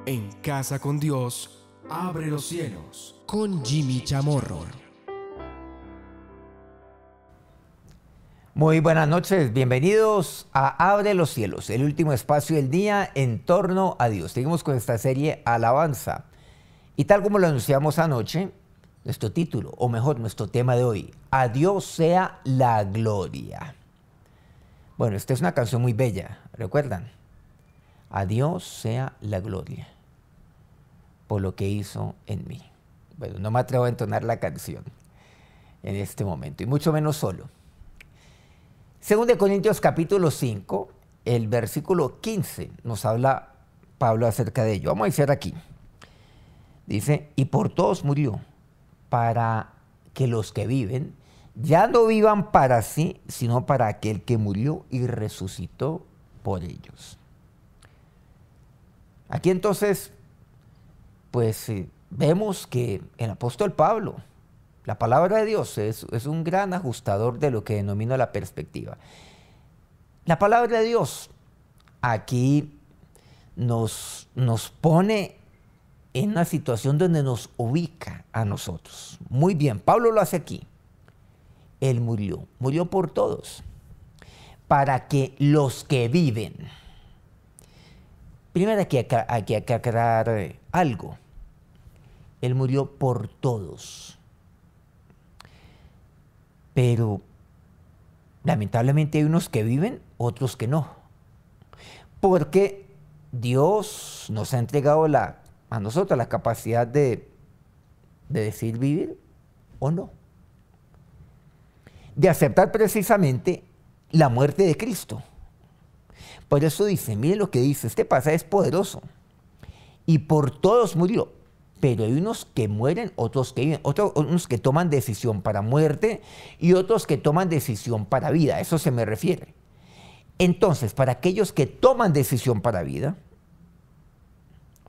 En Casa con Dios, abre los cielos. Con Jimmy Chamorro. Muy buenas noches, bienvenidos a Abre los Cielos, el último espacio del día en torno a Dios. Seguimos con esta serie Alabanza. Y tal como lo anunciamos anoche, nuestro título, o mejor, nuestro tema de hoy, A Dios sea la gloria. Bueno, esta es una canción muy bella, ¿recuerdan? A Dios sea la gloria por lo que hizo en mí. Bueno, no me atrevo a entonar la canción en este momento, y mucho menos solo. Según de Corintios capítulo 5, el versículo 15, nos habla Pablo acerca de ello. Vamos a decir aquí. Dice, y por todos murió, para que los que viven ya no vivan para sí, sino para aquel que murió y resucitó por ellos. Aquí entonces, pues vemos que el apóstol Pablo, la palabra de Dios es un gran ajustador de lo que denomino la perspectiva. La palabra de Dios aquí nos pone en una situación donde nos ubica a nosotros. Muy bien, Pablo lo hace aquí. Él murió por todos, para que los que viven. Primero hay que aclarar algo. Él murió por todos. Pero lamentablemente hay unos que viven, otros que no. Porque Dios nos ha entregado a nosotros la capacidad de decidir vivir o no. De aceptar precisamente la muerte de Cristo. Por eso dice, miren lo que dice, este pasaje es poderoso. Y por todos murió. Pero hay unos que mueren, otros que viven, unos que toman decisión para muerte y otros que toman decisión para vida. A eso se me refiere. Entonces, para aquellos que toman decisión para vida,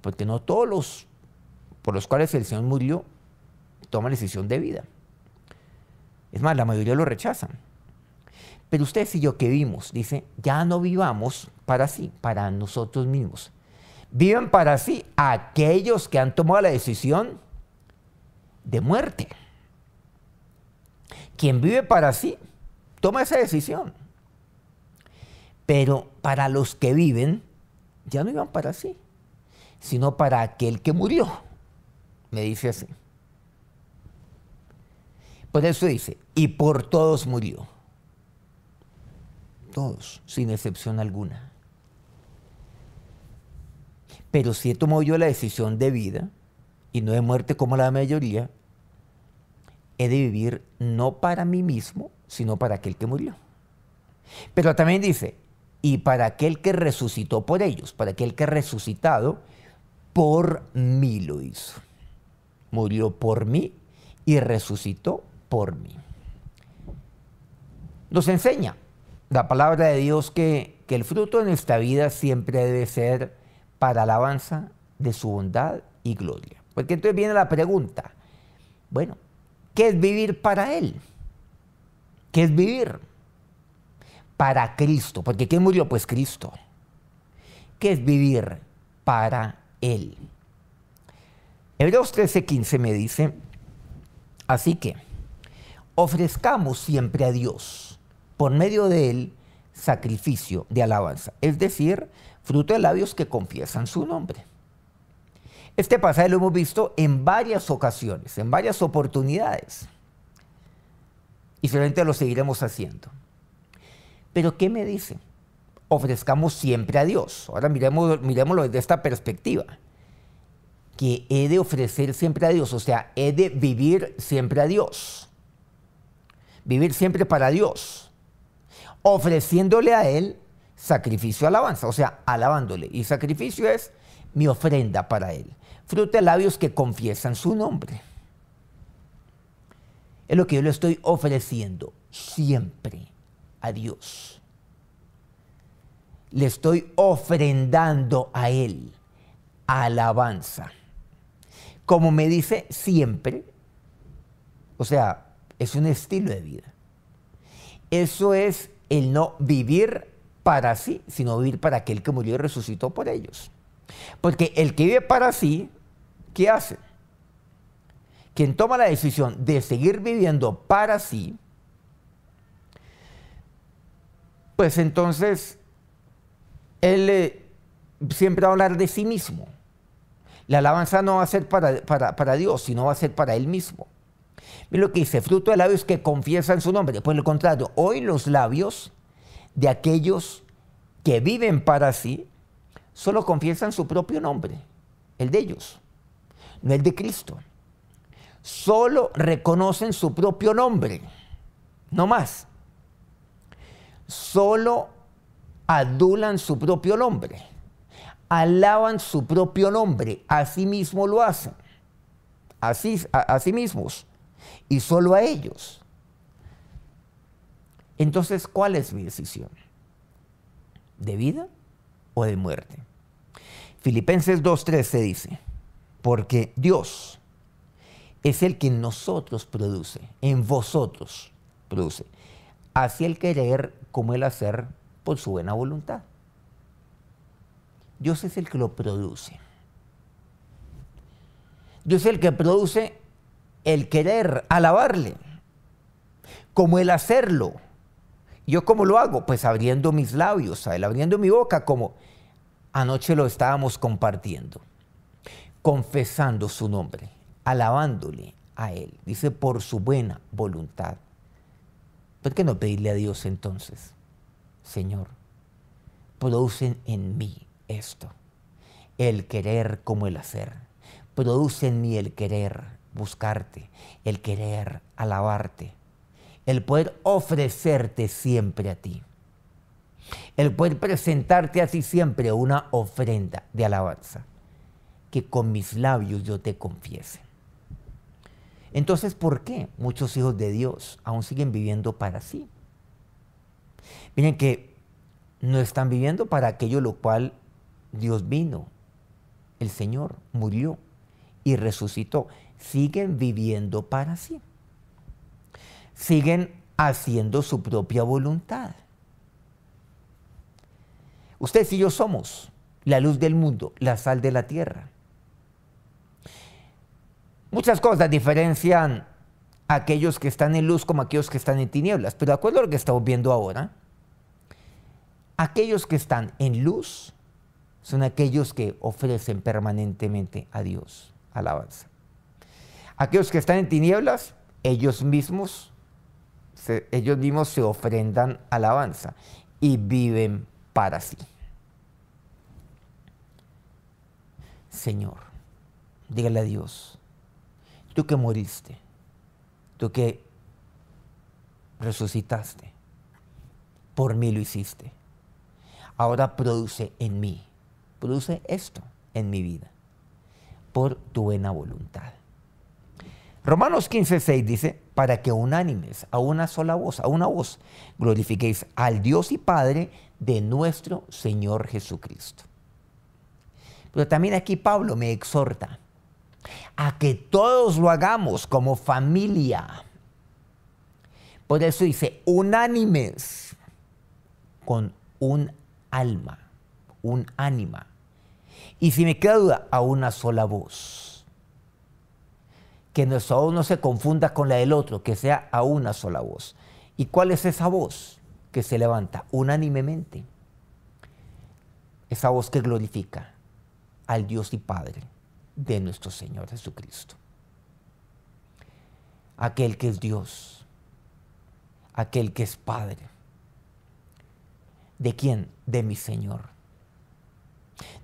porque no todos los por los cuales el Señor murió toman decisión de vida. Es más, la mayoría lo rechazan. Pero ustedes y yo que vimos, dice, ya no vivamos para sí, para nosotros mismos. Viven para sí aquellos que han tomado la decisión de muerte. Quien vive para sí, toma esa decisión. Pero para los que viven, ya no iban para sí, sino para aquel que murió. Me dice así. Por eso dice, y por todos murió. Todos, sin excepción alguna. Pero si he tomado yo la decisión de vida y no de muerte como la mayoría, he de vivir no para mí mismo, sino para aquel que murió. Pero también dice, y para aquel que resucitó por ellos, para aquel que resucitado por mí lo hizo. Murió por mí y resucitó por mí. Nos enseña la palabra de Dios que el fruto de nuestra vida siempre debe ser para alabanza de su bondad y gloria. Porque entonces viene la pregunta, bueno, ¿qué es vivir para Él? ¿Qué es vivir para Cristo? Porque ¿quién murió? Pues Cristo. ¿Qué es vivir para Él? Hebreos 13:15 me dice, así que ofrezcamos siempre a Dios, por medio de Él, sacrificio de alabanza, es decir, fruto de labios que confiesan su nombre. Este pasaje lo hemos visto en varias ocasiones, en varias oportunidades. Y seguramente lo seguiremos haciendo. Pero ¿qué me dice? Ofrezcamos siempre a Dios. Ahora miremoslo desde esta perspectiva. Que he de ofrecer siempre a Dios, o sea, he de vivir siempre a Dios. Vivir siempre para Dios. Ofreciéndole a Él sacrificio, alabanza, o sea, alabándole. Y sacrificio es mi ofrenda para Él. Fruto de labios que confiesan su nombre. Es lo que yo le estoy ofreciendo siempre a Dios. Le estoy ofrendando a Él alabanza. Como me dice siempre, o sea, es un estilo de vida. Eso es el no vivir para sí, sino vivir para aquel que murió y resucitó por ellos. Porque el que vive para sí, ¿qué hace? Quien toma la decisión de seguir viviendo para sí, pues entonces él siempre va a hablar de sí mismo. La alabanza no va a ser para Dios, sino va a ser para él mismo. Mira lo que dice, fruto de labios que confiesan su nombre. Por el contrario, hoy los labios de aquellos que viven para sí solo confiesan su propio nombre, el de ellos, no el de Cristo. Solo reconocen su propio nombre, no más. Solo adulan su propio nombre, alaban su propio nombre, así mismo lo hacen, a sí mismos, y solo a ellos. Entonces, ¿cuál es mi decisión? ¿De vida o de muerte? Filipenses 2:13 dice, porque Dios es el que en nosotros produce, en vosotros produce, así el querer como el hacer por su buena voluntad. Dios es el que lo produce. Dios es el que produce el querer alabarle, como el hacerlo. ¿Yo cómo lo hago? Pues abriendo mis labios a Él, abriendo mi boca, como anoche lo estábamos compartiendo, confesando su nombre, alabándole a Él. Dice, por su buena voluntad. ¿Por qué no pedirle a Dios entonces? Señor, producen en mí esto, el querer como el hacer. Produce en mí el querer buscarte, el querer alabarte, el poder ofrecerte siempre a ti, el poder presentarte a ti siempre una ofrenda de alabanza, que con mis labios yo te confiese. Entonces, ¿por qué muchos hijos de Dios aún siguen viviendo para sí? Miren que no están viviendo para aquello lo cual Dios vino, el Señor murió y resucitó. Siguen viviendo para sí. Siguen haciendo su propia voluntad. Ustedes y yo somos la luz del mundo, la sal de la tierra. Muchas cosas diferencian a aquellos que están en luz como a aquellos que están en tinieblas, pero de acuerdo a lo que estamos viendo ahora, aquellos que están en luz son aquellos que ofrecen permanentemente a Dios alabanza. Aquellos que están en tinieblas, ellos mismos se ofrendan alabanza y viven para sí. Señor, dígale a Dios, tú que moriste, tú que resucitaste, por mí lo hiciste. Ahora produce en mí, produce esto en mi vida, por tu buena voluntad. Romanos 15:6 dice, para que unánimes, a una sola voz, a una voz, glorifiquéis al Dios y Padre de nuestro Señor Jesucristo. Pero también aquí Pablo me exhorta a que todos lo hagamos como familia. Por eso dice, unánimes, con un alma, un ánima. Y si me queda duda, a una sola voz. Que nuestra voz no se confunda con la del otro, que sea a una sola voz. ¿Y cuál es esa voz que se levanta unánimemente? Esa voz que glorifica al Dios y Padre de nuestro Señor Jesucristo. Aquel que es Dios, aquel que es Padre. ¿De quién? De mi Señor.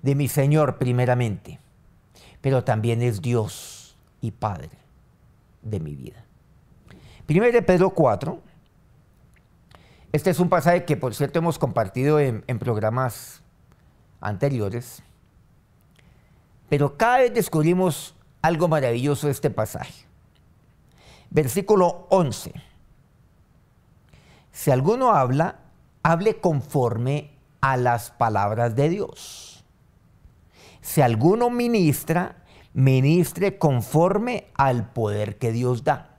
De mi Señor primeramente, pero también es Dios y Padre de mi vida. 1 Pedro 4. Este es un pasaje que, por cierto, hemos compartido en programas anteriores. Pero cada vez descubrimos algo maravilloso de este pasaje. Versículo 11. Si alguno habla, hable conforme a las palabras de Dios. Si alguno ministra, ministre conforme al poder que Dios da,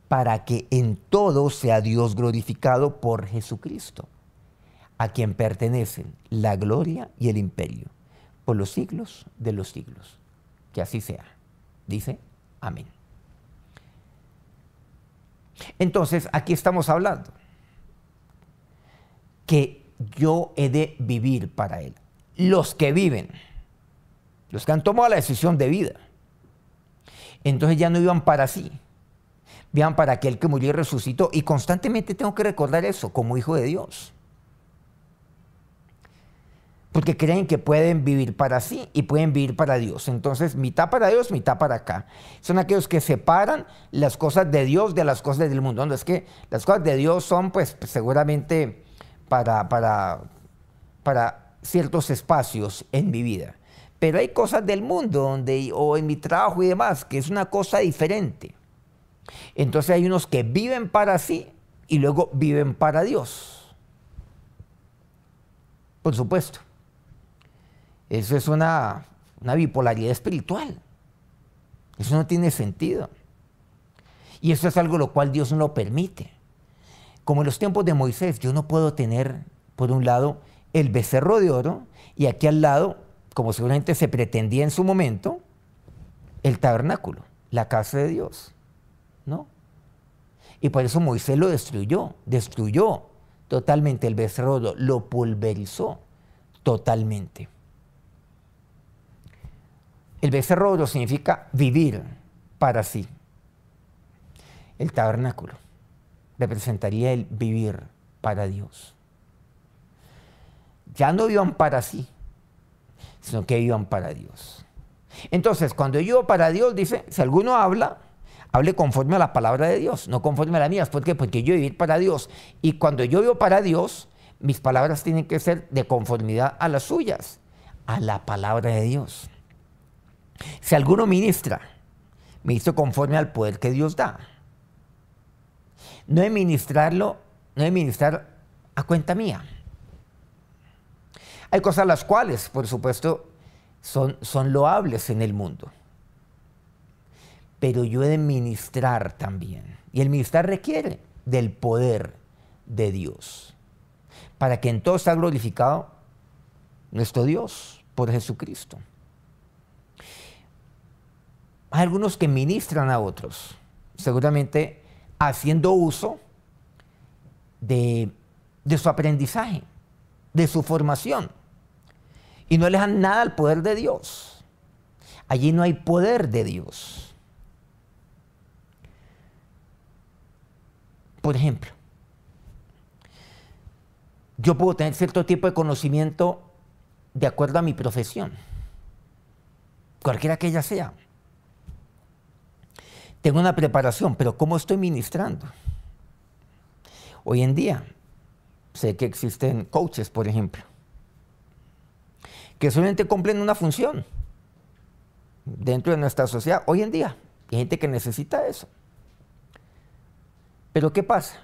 para que en todo sea Dios glorificado por Jesucristo, a quien pertenecen la gloria y el imperio por los siglos de los siglos. Que así sea. Dice, amén. Entonces, aquí estamos hablando que yo he de vivir para Él. Los que viven, los que han tomado la decisión de vida, entonces ya no vivan para sí, vivan para aquel que murió y resucitó. Y constantemente tengo que recordar eso como hijo de Dios. Porque creen que pueden vivir para sí y pueden vivir para Dios. Entonces, mitad para Dios, mitad para acá. Son aquellos que separan las cosas de Dios de las cosas del mundo. No, es que las cosas de Dios son, pues, seguramente para ciertos espacios en mi vida. Pero hay cosas del mundo o en mi trabajo y demás, que es una cosa diferente. Entonces hay unos que viven para sí y luego viven para Dios. Por supuesto. Eso es una bipolaridad espiritual. Eso no tiene sentido. Y eso es algo lo cual Dios no lo permite. Como en los tiempos de Moisés, yo no puedo tener, por un lado, el becerro de oro y aquí al lado, como seguramente se pretendía en su momento, el tabernáculo, la casa de Dios. ¿No? Y por eso Moisés lo destruyó totalmente el becerro, de oro, lo pulverizó totalmente. El becerro de oro significa vivir para sí. El tabernáculo representaría el vivir para Dios. Ya no vivan para sí, sino que vivan para Dios. Entonces, cuando yo vivo para Dios, dice, si alguno habla, hable conforme a la palabra de Dios, no conforme a la mía. ¿Por qué? Porque yo vivir para Dios. Y cuando yo vivo para Dios, mis palabras tienen que ser de conformidad a las suyas, a la palabra de Dios. Si alguno ministra conforme al poder que Dios da. No es ministrar a cuenta mía. Hay cosas las cuales, por supuesto, son loables en el mundo. Pero yo he de ministrar también. Y el ministrar requiere del poder de Dios. Para que en todo sea glorificado nuestro Dios por Jesucristo. Hay algunos que ministran a otros, seguramente haciendo uso de su aprendizaje, de su formación. Y no le dan nada al poder de Dios. Allí no hay poder de Dios. Por ejemplo, yo puedo tener cierto tipo de conocimiento de acuerdo a mi profesión, cualquiera que ella sea. Tengo una preparación, pero ¿cómo estoy ministrando? Hoy en día, sé que existen coaches, por ejemplo, que solamente cumplen una función dentro de nuestra sociedad. Hoy en día, hay gente que necesita eso. Pero ¿qué pasa?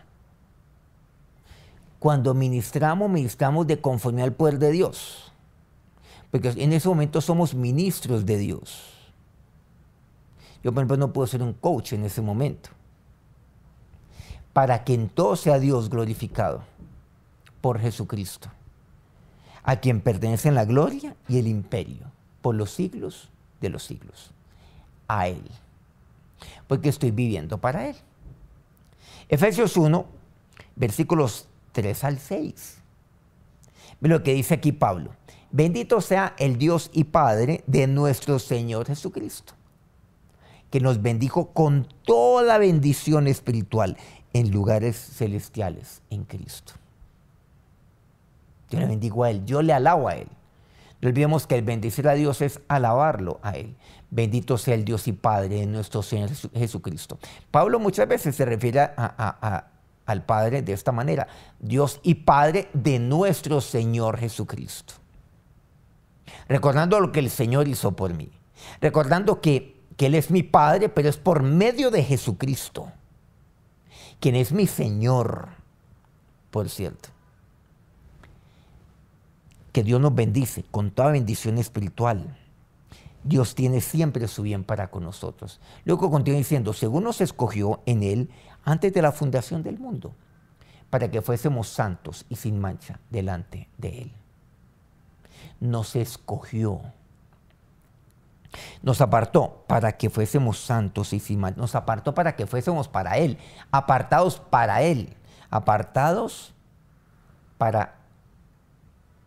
Cuando ministramos de conformidad al poder de Dios. Porque en ese momento somos ministros de Dios. Yo, por ejemplo, no puedo ser un coach en ese momento. Para que en todo sea Dios glorificado por Jesucristo, a quien pertenecen la gloria y el imperio por los siglos de los siglos. A Él. Porque estoy viviendo para Él. Efesios 1, versículos 3 al 6. Ve lo que dice aquí Pablo. Bendito sea el Dios y Padre de nuestro Señor Jesucristo, que nos bendijo con toda bendición espiritual en lugares celestiales en Cristo. Yo le bendigo a Él, yo le alabo a Él. No olvidemos que el bendecir a Dios es alabarlo a Él. Bendito sea el Dios y Padre de nuestro Señor Jesucristo. Pablo muchas veces se refiere al Padre de esta manera. Dios y Padre de nuestro Señor Jesucristo. Recordando lo que el Señor hizo por mí. Recordando que Él es mi Padre, pero es por medio de Jesucristo, quien es mi Señor, por cierto. Que Dios nos bendice con toda bendición espiritual. Dios tiene siempre su bien para con nosotros. Luego continúa diciendo, según nos escogió en Él antes de la fundación del mundo, para que fuésemos santos y sin mancha delante de Él. nos escogió. Nos apartó para que fuésemos santos y sin mancha. Nos apartó para que fuésemos para Él, apartados para Él, apartados para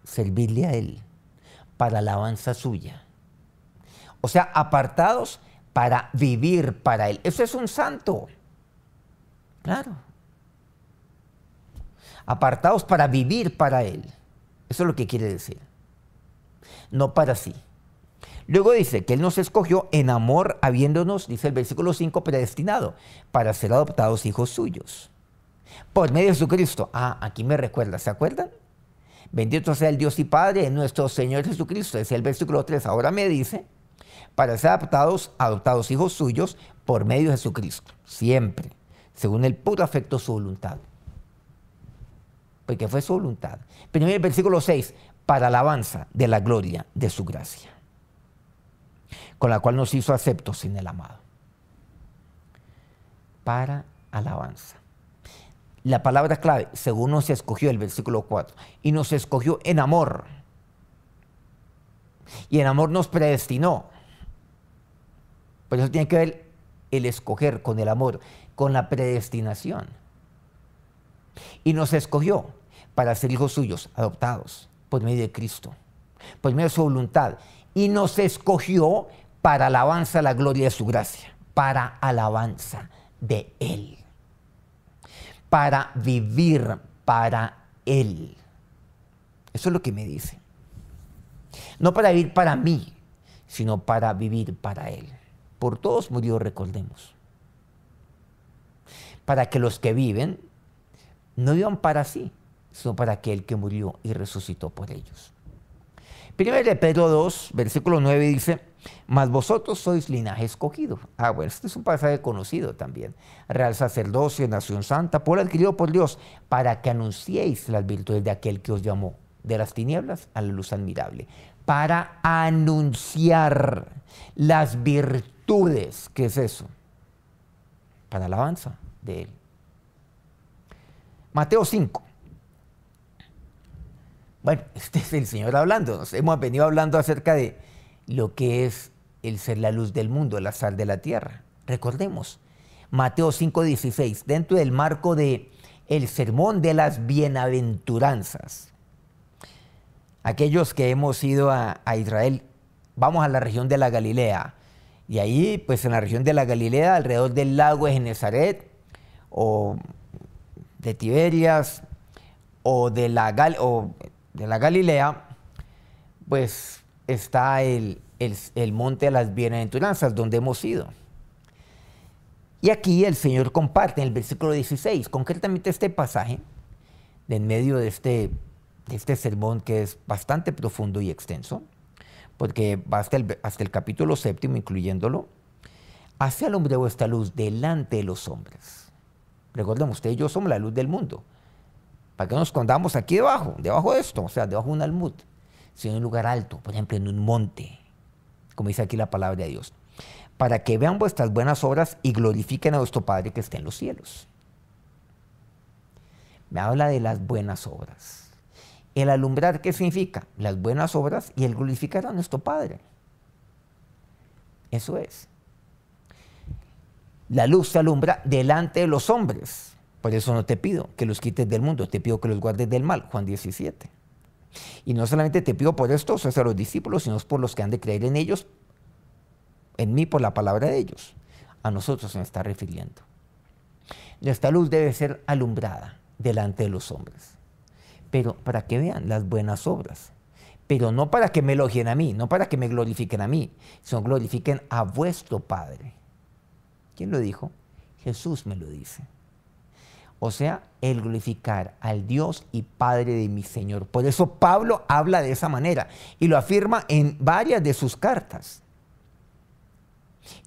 servirle a Él, para alabanza suya. O sea, apartados para vivir para Él. Eso es un santo. Claro. Apartados para vivir para Él. Eso es lo que quiere decir. No para sí. Luego dice que Él nos escogió en amor, habiéndonos, dice el versículo 5, predestinado para ser adoptados hijos suyos. Por medio de Jesucristo. Aquí me recuerda, ¿se acuerdan? Bendito sea el Dios y Padre de nuestro Señor Jesucristo. Es el versículo 3. Ahora me dice, para ser adoptados hijos suyos por medio de Jesucristo. Siempre, según el puro afecto de su voluntad. Porque fue su voluntad. Primero el versículo 6, para alabanza de la gloria de su gracia, con la cual nos hizo aceptos en el amado. Para alabanza. La palabra clave, según nos escogió, el versículo 4, y nos escogió en amor. Y en amor nos predestinó. Por eso tiene que ver el escoger con el amor, con la predestinación. Y nos escogió para ser hijos suyos, adoptados por medio de Cristo, por medio de su voluntad. Y nos escogió para alabanza a la gloria de su gracia, para alabanza de Él, para vivir para Él. Eso es lo que me dice. No para vivir para mí, sino para vivir para Él. Por todos murió, recordemos. Para que los que viven no vivan para sí, sino para aquel que murió y resucitó por ellos. Primero de Pedro 2, versículo 9 dice, mas vosotros sois linaje escogido. Bueno, este es un pasaje conocido también. Real sacerdocio, nación santa, pueblo adquirido por Dios, para que anunciéis las virtudes de aquel que os llamó de las tinieblas a la luz admirable. Para anunciar las virtudes. ¿Qué es eso? Para alabanza de Él. Mateo 5. Bueno, este es el Señor hablando. Nos hemos venido hablando acerca de lo que es el ser la luz del mundo, la sal de la tierra. Recordemos, Mateo 5:16, dentro del marco de el sermón de las bienaventuranzas. Aquellos que hemos ido a Israel, vamos a la región de la Galilea. Y ahí, pues en la región de la Galilea, alrededor del lago de Genezaret, o de Tiberias, o de la Galilea, pues está el monte de las bienaventuranzas, donde hemos ido. Y aquí el Señor comparte en el versículo 16, concretamente este pasaje, de en medio de este sermón que es bastante profundo y extenso, porque va hasta el capítulo 7, incluyéndolo. Hace alumbre vuestra luz delante de los hombres. Recordemos, usted y yo somos la luz del mundo. ¿Para qué nos escondamos aquí debajo de esto? O sea, debajo de un almud, sino en un lugar alto, por ejemplo, en un monte, como dice aquí la palabra de Dios, para que vean vuestras buenas obras y glorifiquen a vuestro Padre que está en los cielos. Me habla de las buenas obras. El alumbrar, ¿qué significa? Las buenas obras y el glorificar a nuestro Padre. Eso es. La luz se alumbra delante de los hombres. Por eso no te pido que los quites del mundo, te pido que los guardes del mal. Juan 17. Y no solamente te pido por estos, o sea, los discípulos, sino por los que han de creer en ellos, en mí por la palabra de ellos. A nosotros se me está refiriendo. Nuestra luz debe ser alumbrada delante de los hombres, pero para que vean las buenas obras, pero no para que me elogien a mí, no para que me glorifiquen a mí, sino glorifiquen a vuestro Padre. ¿Quién lo dijo? Jesús me lo dice. O sea, el glorificar al Dios y Padre de mi Señor. Por eso Pablo habla de esa manera y lo afirma en varias de sus cartas,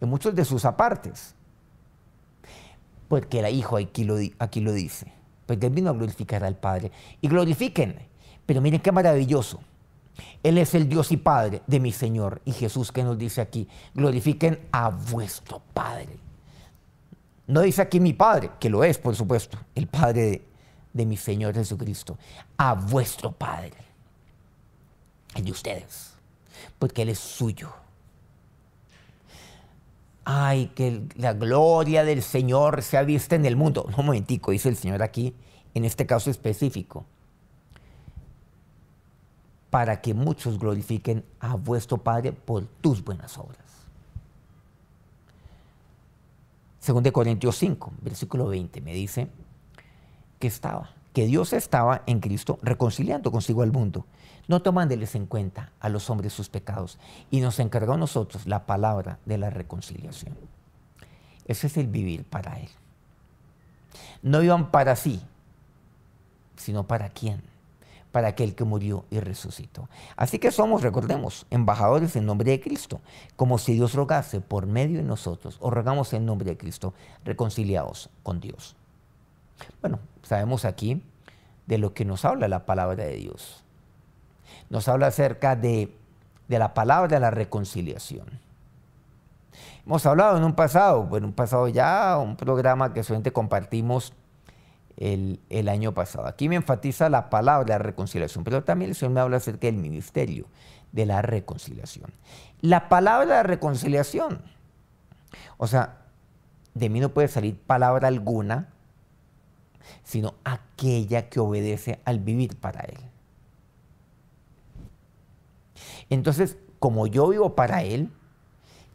en muchos de sus apartes. Porque era hijo, aquí lo dice. Porque él vino a glorificar al Padre. Y glorifiquen. Pero miren qué maravilloso. Él es el Dios y Padre de mi Señor. Y Jesús, ¿qué nos dice aquí? Glorifiquen a vuestro Padre. No dice aquí mi Padre, que lo es, por supuesto, el Padre de mi Señor Jesucristo. A vuestro Padre. el de ustedes, porque Él es suyo. Ay, que la gloria del Señor sea vista en el mundo. No, un momentico, dice el Señor aquí, en este caso específico, para que muchos glorifiquen a vuestro Padre por tus buenas obras. 2 Corintios 5, versículo 20, me dice que Dios estaba en Cristo reconciliando consigo al mundo, no tomándoles en cuenta a los hombres sus pecados, y nos encargó a nosotros la palabra de la reconciliación. Ese es el vivir para Él. No vivan para sí, sino para quién, para aquel que murió y resucitó. Así que somos, recordemos, embajadores en nombre de Cristo, como si Dios rogase por medio de nosotros, o rogamos en nombre de Cristo, reconciliados con Dios. Bueno, sabemos aquí de lo que nos habla la palabra de Dios. Nos habla acerca de la palabra de la reconciliación. Hemos hablado en un pasado ya, un programa que solamente compartimos el año pasado. Aquí me enfatiza la palabra de la reconciliación, pero también el Señor me habla acerca del ministerio de la reconciliación. La palabra de la reconciliación, o sea, de mí no puede salir palabra alguna, sino aquella que obedece al vivir para Él. Entonces, como yo vivo para Él,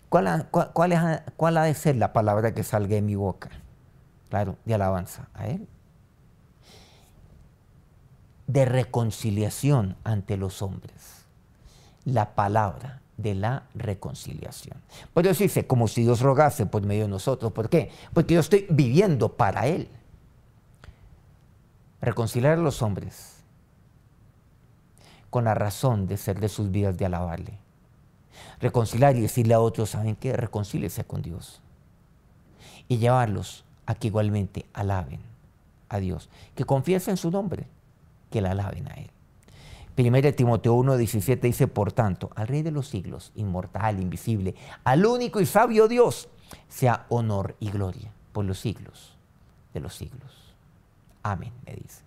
¿cuál ha de ser la palabra que salga de mi boca? Claro, de alabanza a Él. De reconciliación ante los hombres. La palabra de la reconciliación. Por eso dice, como si Dios rogase por medio de nosotros. ¿Por qué? Porque yo estoy viviendo para Él. Reconciliar a los hombres con la razón de ser de sus vidas de alabarle. Reconciliar y decirle a otros, ¿saben qué? Reconcíliese con Dios. Y llevarlos a que igualmente alaben a Dios. Que confiesen su nombre, que la alaben a Él. 1 Timoteo 1:17 dice, por tanto, al Rey de los siglos, inmortal, invisible, al único y sabio Dios, sea honor y gloria por los siglos de los siglos. Amén, me dice.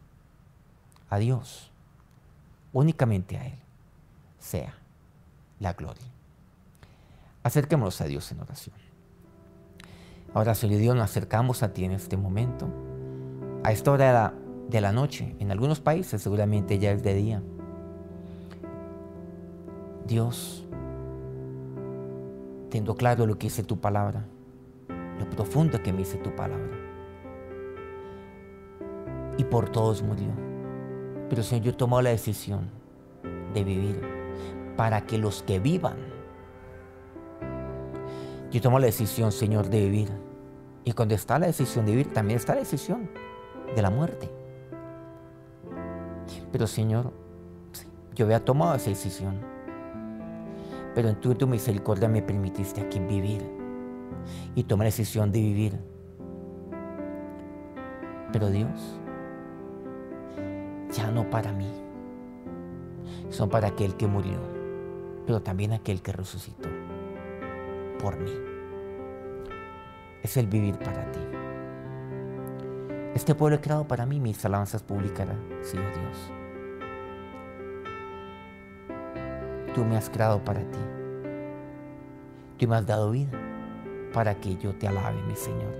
A Dios, únicamente a Él, sea la gloria. Acerquémonos a Dios en oración. Ahora, Señor Dios, nos acercamos a ti en este momento, a esta hora de la noche. En algunos países seguramente ya es de día. Dios, teniendo claro lo que dice tu palabra, lo profundo que me dice tu palabra. Y por todos murió. Pero Señor, yo he tomado la decisión de vivir para que los que vivan. Yo tomo la decisión, Señor, de vivir. Y cuando está la decisión de vivir, también está la decisión de la muerte. Pero Señor, sí, yo había tomado esa decisión. Pero en tu misericordia me permitiste aquí vivir. Y tomé la decisión de vivir. Pero Dios, ya no para mí, son para aquel que murió, pero también aquel que resucitó por mí. Es el vivir para ti. Este pueblo he creado para mí, mis alabanzas publicarán, sí, oh Dios. Tú me has creado para ti. Tú me has dado vida para que yo te alabe, mi Señor.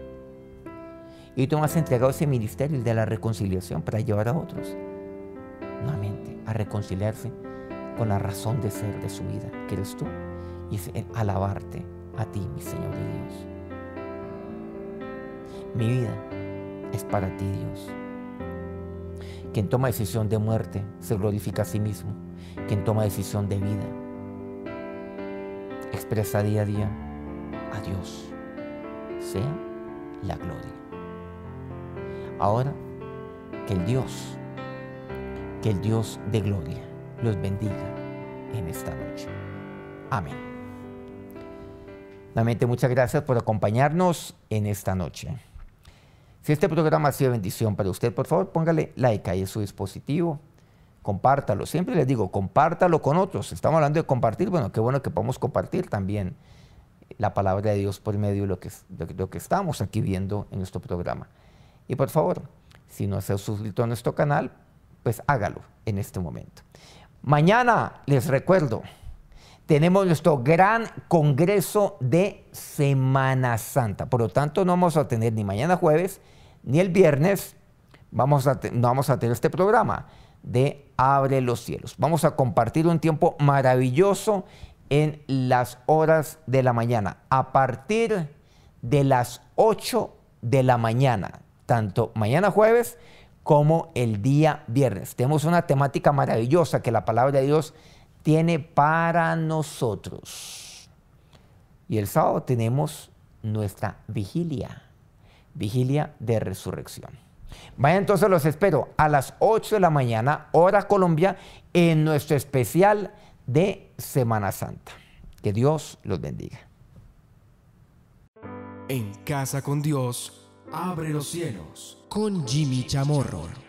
Y tú me has entregado ese ministerio de la reconciliación para llevar a otros nuevamente a reconciliarse con la razón de ser de su vida, que eres tú, y es el alabarte a ti, mi Señor y Dios. Mi vida es para ti, Dios. Quien toma decisión de muerte se glorifica a sí mismo. Quien toma decisión de vida expresa día a día a Dios. Sea la gloria. Ahora, que el Dios de gloria los bendiga en esta noche. Amén. Nuevamente, muchas gracias por acompañarnos en esta noche. Si este programa ha sido bendición para usted, por favor, póngale like ahí en su dispositivo. Compártalo. Siempre les digo, compártalo con otros. Estamos hablando de compartir. Bueno, qué bueno que podamos compartir también la palabra de Dios por medio de lo que estamos aquí viendo en nuestro programa. Y por favor, si no se ha suscrito a nuestro canal, pues hágalo en este momento. Mañana, les recuerdo, tenemos nuestro gran congreso de Semana Santa. Por lo tanto, no vamos a tener ni mañana jueves, ni el viernes, no vamos a tener este programa de Abre los Cielos. Vamos a compartir un tiempo maravilloso en las horas de la mañana, a partir de las 8 de la mañana, tanto mañana jueves como el día viernes. Tenemos una temática maravillosa que la palabra de Dios tiene para nosotros. Y el sábado tenemos nuestra vigilia de resurrección. Vaya, entonces los espero a las 8 de la mañana, hora Colombia, en nuestro especial de Semana Santa. Que Dios los bendiga. En Casa con Dios, abre los cielos. Con Jimmy Chamorro.